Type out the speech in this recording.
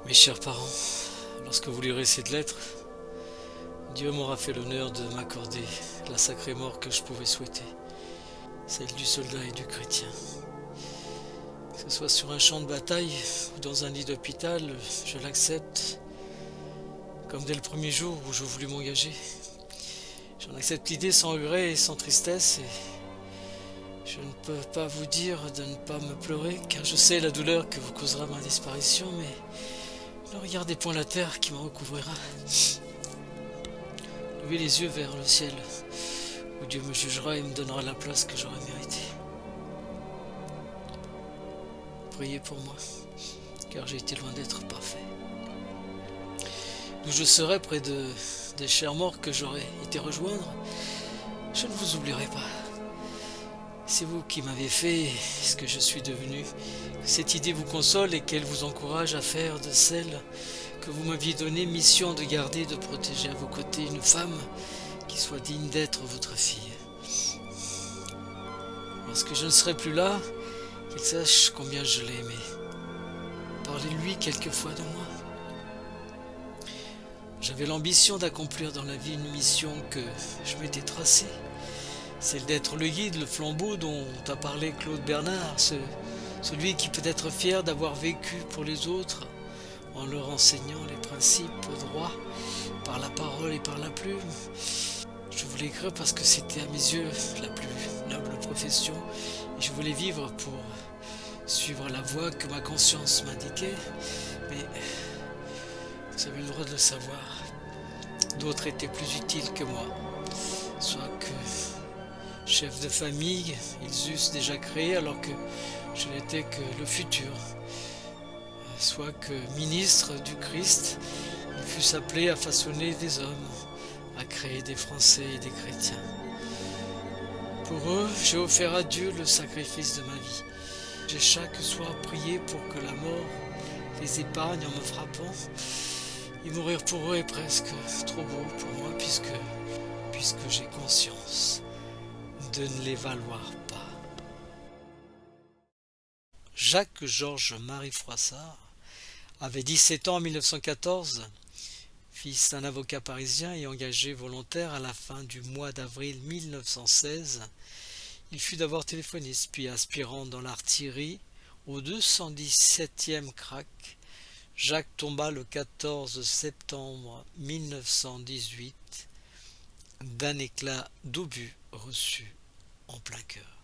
Mes chers parents, lorsque vous lirez cette lettre, Dieu m'aura fait l'honneur de m'accorder la sacrée mort que je pouvais souhaiter, celle du soldat et du chrétien. Que ce soit sur un champ de bataille ou dans un lit d'hôpital, je l'accepte comme dès le premier jour où je voulus m'engager. J'en accepte l'idée sans regret et sans tristesse, et je ne peux pas vous dire de ne pas me pleurer, car je sais la douleur que vous causera ma disparition, mais ne regardez point la terre qui me recouvrira. Levez les yeux vers le ciel, où Dieu me jugera et me donnera la place que j'aurais méritée. Priez pour moi, car j'ai été loin d'être parfait. D'où je serai près des chers morts que j'aurais été rejoindre, je ne vous oublierai pas. C'est vous qui m'avez fait ce que je suis devenu. Que cette idée vous console et qu'elle vous encourage à faire de celle que vous m'aviez donnée mission de garder et de protéger à vos côtés une femme qui soit digne d'être votre fille. Lorsque je ne serai plus là, qu'il sache combien je l'ai aimé. Parlez-lui quelquefois de moi. J'avais l'ambition d'accomplir dans la vie une mission que je m'étais tracée, celle d'être le guide, le flambeau dont a parlé Claude Bernard, celui qui peut être fier d'avoir vécu pour les autres en leur enseignant les principes droits par la parole et par la plume. Je voulais écrire parce que c'était à mes yeux la plus noble profession et je voulais vivre pour suivre la voie que ma conscience m'indiquait, mais vous avez le droit de le savoir, d'autres étaient plus utiles que moi, soit que chef de famille, ils eussent déjà créé alors que je n'étais que le futur, soit que ministre du Christ, ils fussent appelés à façonner des hommes, à créer des Français et des chrétiens. Pour eux, j'ai offert à Dieu le sacrifice de ma vie. J'ai chaque soir prié pour que la mort les épargne en me frappant. Et mourir pour eux est presque trop beau pour moi puisque j'ai conscience de ne les valoir pas. Jacques-Georges-Marie Froissart avait 17 ans en 1914, fils d'un avocat parisien et engagé volontaire à la fin du mois d'avril 1916. Il fut d'abord téléphoniste, puis aspirant dans l'artillerie au 217e crack. Jacques tomba le 14 septembre 1918 d'un éclat d'obus reçu en plein cœur.